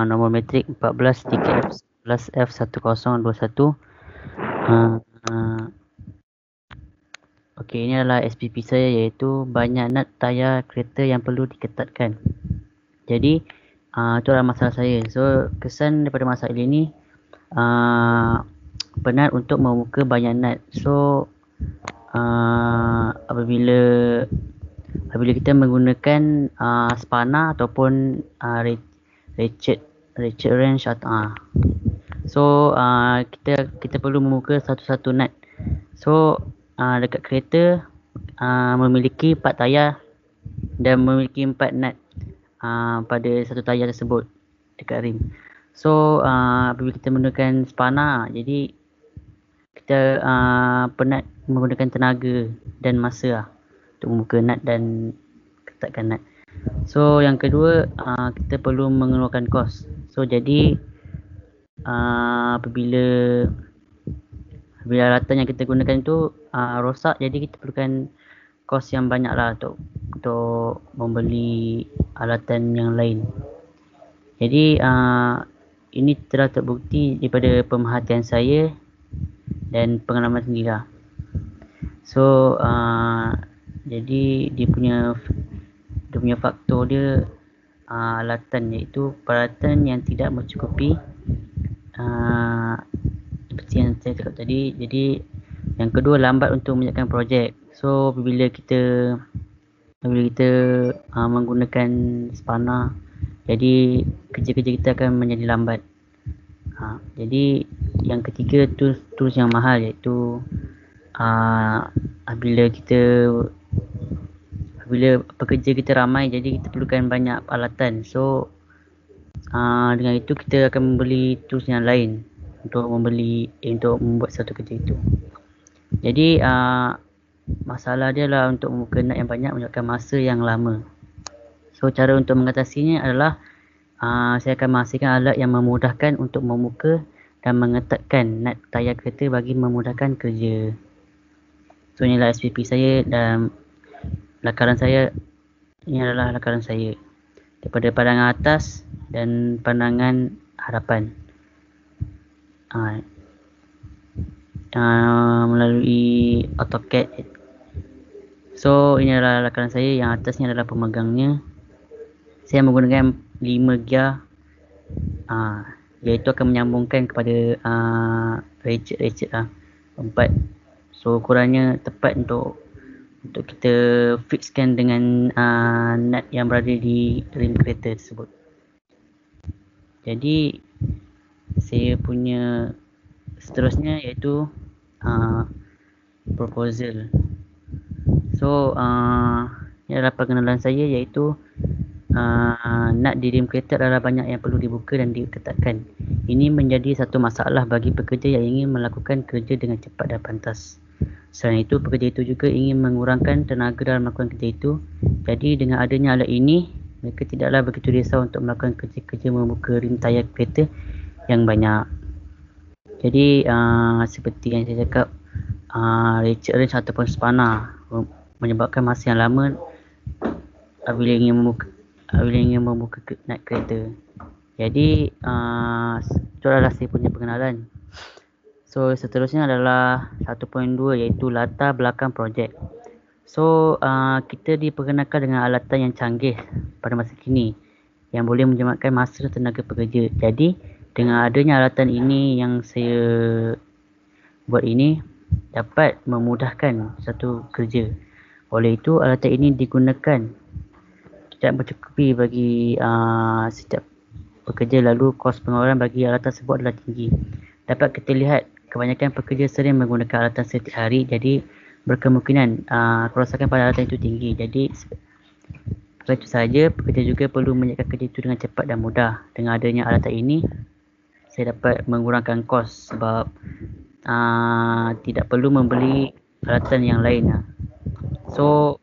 nombor metrik 14 TKF 11F1021. Okey, ini adalah SPP saya, iaitu banyak nut tayar kereta yang perlu diketatkan. Jadi itu adalah masalah saya. So kesan daripada masalah ini penat untuk membuka banyak nut. So apabila kita menggunakan spanner ataupun ratchet wrench atau so kita perlu membuka satu-satu nut. So dekat kereta memiliki 4 tayar dan memiliki 4 nut pada satu tayar tersebut dekat rim. So apabila kita menggunakan spanner, jadi kita penat menggunakan tenaga dan masa untuk membuka nut dan ketatkan nut. So yang kedua, kita perlu mengeluarkan kos. So jadi apabila alatan yang kita gunakan itu rosak, jadi kita perlukan kos yang banyak lah untuk membeli alatan yang lain. Jadi ini telah terbukti daripada pemerhatian saya dan pengalaman sendiri lah. So jadi dia punya faktor dia alatan, iaitu peralatan yang tidak mencukupi seperti yang saya cakap tadi. Jadi yang kedua, lambat untuk menyiapkan projek. So apabila kita menggunakan spanner, jadi kerja-kerja kita akan menjadi lambat. Jadi yang ketiga, tools yang mahal, iaitu apabila pekerja kita ramai, jadi kita perlukan banyak alatan. So dengan itu kita akan membeli tools yang lain untuk membuat satu kerja itu. Jadi masalah dia lah untuk membuka nut yang banyak menyebabkan masa yang lama. So cara untuk mengatasinya adalah saya akan menghasilkan alat yang memudahkan untuk membuka dan mengetatkan nut tayar kereta bagi memudahkan kerja. So inilah SPP saya dan lakaran saya. Ini adalah lakaran saya daripada pandangan atas dan pandangan harapan. Melalui AutoCAD. So ini adalah lakaran saya. Yang atasnya adalah pemegangnya. Saya menggunakan 5 gear, iaitu akan menyambungkan kepada ratchet 4. So ukurannya tepat untuk kita fixkan dengan nut yang berada di rim kereta tersebut. Jadi saya punya seterusnya iaitu proposal. So ini adalah pengenalan saya, iaitu nut di rim kereta adalah banyak yang perlu dibuka dan diketatkan. Ini menjadi satu masalah bagi pekerja yang ingin melakukan kerja dengan cepat dan pantas. Selain itu, pekerja itu juga ingin mengurangkan tenaga dalam melakukan kerja itu. Jadi dengan adanya alat ini, mereka tidaklah begitu risau untuk melakukan kerja-kerja membuka rim tayar kereta yang banyak. Jadi seperti yang saya cakap, ratchet wrench ataupun spanner menyebabkan masa yang lama apabila ingin membuka nut kereta. Jadi itu adalah saya punya pengenalan. So seterusnya adalah 1.2, iaitu latar belakang projek. So kita diperkenalkan dengan alatan yang canggih pada masa kini yang boleh menjimatkan masa dan tenaga pekerja. Jadi dengan adanya alatan ini yang saya buat ini dapat memudahkan satu kerja. Oleh itu alatan ini digunakan tidak mencukupi bagi setiap pekerja, lalu kos pengeluaran bagi alatan tersebut adalah tinggi. Dapat kita lihat kebanyakan pekerja sering menggunakan alatan setiap hari, jadi berkemungkinan kerosakan pada alatan itu tinggi. Jadi itu sahaja, pekerja juga perlu menyiapkan kerja itu dengan cepat dan mudah. Dengan adanya alatan ini, saya dapat mengurangkan kos sebab tidak perlu membeli alatan yang lain. So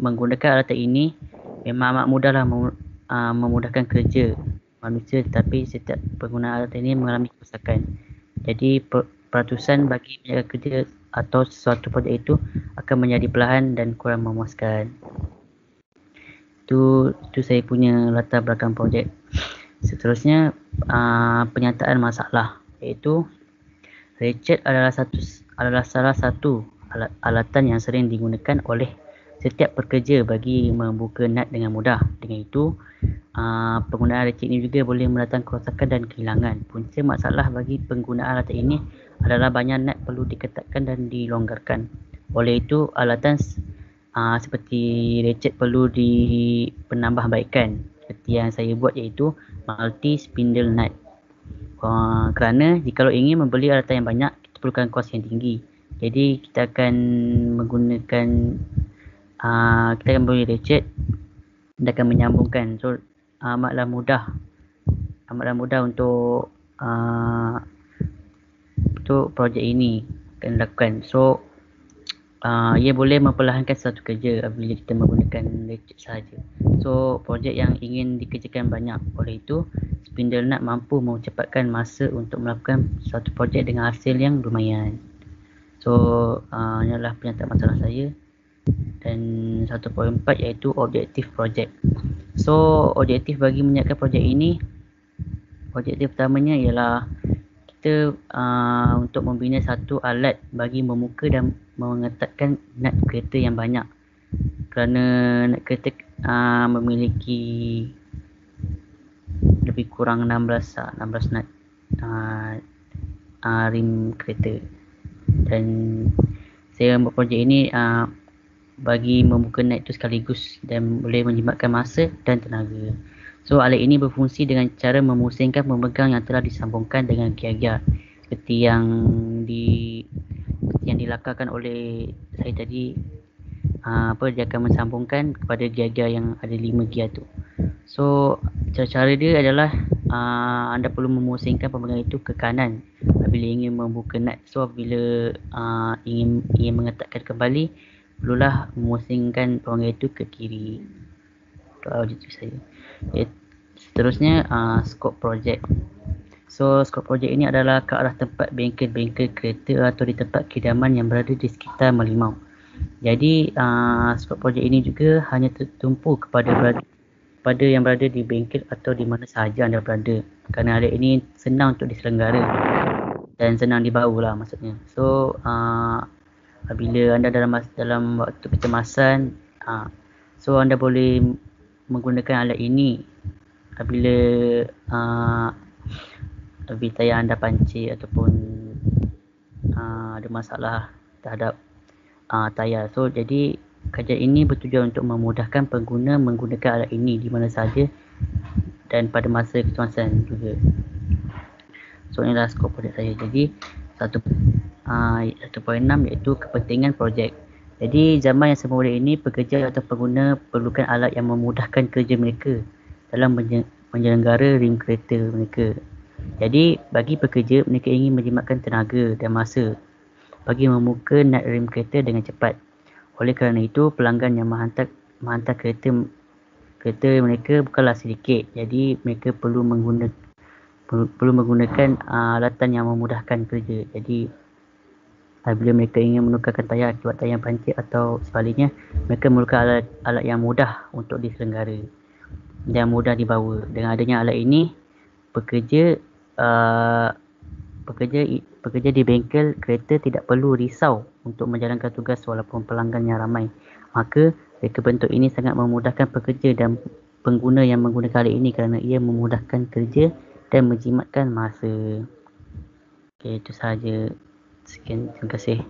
menggunakan alatan ini memang amat mudahlah memudahkan kerja manusia, tetapi setiap penggunaan alat ini mengalami kerosakan. Jadi peratusan bagi menjaga kerja atau sesuatu projek itu akan menjadi perlahan dan kurang memuaskan. Itu saya punya latar belakang projek. Seterusnya penyataan masalah, iaitu Ratchet adalah salah satu alatan yang sering digunakan oleh setiap pekerja bagi membuka NAT dengan mudah. Dengan itu, penggunaan ratchet ini juga boleh mendatangkan kerosakan dan kehilangan. Punca masalah bagi penggunaan alatan ini adalah banyak NAT perlu diketatkan dan dilonggarkan. Oleh itu, alatan seperti ratchet perlu dipenambahbaikan. Seperti yang saya buat, iaitu multi spindle nut. Kerana jikalau ingin membeli alatan yang banyak, kita perlukan kos yang tinggi. Jadi kita akan menggunakan kita akan beli ratchet dan akan menyambungkan. So amatlah mudah untuk projek ini akan dilakukan. So ia boleh memperlahankan satu kerja apabila kita menggunakan ratchet sahaja. So projek yang ingin dikerjakan banyak, oleh itu spindle nut mampu memcepatkan masa untuk melakukan satu projek dengan hasil yang lumayan. So ini adalah pernyataan masalah saya. Dan 1.4 iaitu objektif projek. So objektif bagi menyiapkan projek ini, objektif pertamanya ialah kita untuk membina satu alat bagi memuka dan mengetatkan nut kereta yang banyak. Kerana nut kereta memiliki lebih kurang 16 nut rim kereta. Dan saya buat projek ini bagi membuka nut itu sekaligus dan boleh menjimatkan masa dan tenaga. So alat ini berfungsi dengan cara memusingkan pemegang yang telah disambungkan dengan gear-gear seperti yang dilakarkan oleh saya tadi. Dia akan mensambungkan kepada gear-gear yang ada 5 gear tu. So cara dia adalah anda perlu memusingkan pemegang itu ke kanan apabila ingin membuka nut. So apabila ingin mengetatkan kembali, perlulah memusingkan pemegang itu ke kiri. Itu objektif saya. Seterusnya skop projek. So skop projek ini adalah ke arah tempat bengkel-bengkel kereta atau di tempat kediaman yang berada di sekitar Merlimau. Jadi skop projek ini juga hanya tertumpu kepada yang berada di bengkel atau di mana sahaja anda berada. Kerana alat ini senang untuk diselenggara dan senang dibawa lah maksudnya. So apabila anda dalam waktu kecemasan, so anda boleh menggunakan alat ini apabila tayar anda pancit ataupun ada masalah terhadap tayar. So jadi kajian ini bertujuan untuk memudahkan pengguna menggunakan alat ini di mana sahaja dan pada masa kecemasan juga. So inilah skop projek saya. Jadi 1.6 iaitu kepentingan projek. Jadi zaman yang semula ini, pekerja atau pengguna perlukan alat yang memudahkan kerja mereka dalam menyelenggara rim kereta mereka. Jadi bagi pekerja, mereka ingin menjimatkan tenaga dan masa bagi membuka nut rim kereta dengan cepat. Oleh kerana itu, pelanggan yang menghantar kereta mereka bukanlah sedikit. Jadi mereka perlu menggunakan alatan yang memudahkan kerja. Jadi apabila mereka ingin menukarkan tayar akibat tayar pancit atau sebaliknya, mereka memerlukan alat yang mudah untuk diselenggara dan mudah dibawa. Dengan adanya alat ini, pekerja di bengkel kereta tidak perlu risau untuk menjalankan tugas walaupun pelanggan yang ramai. Maka reka bentuk ini sangat memudahkan pekerja dan pengguna yang menggunakan alat ini kerana ia memudahkan kerja dan menjimatkan masa. Okey, itu sahaja. Sekian, terima kasih.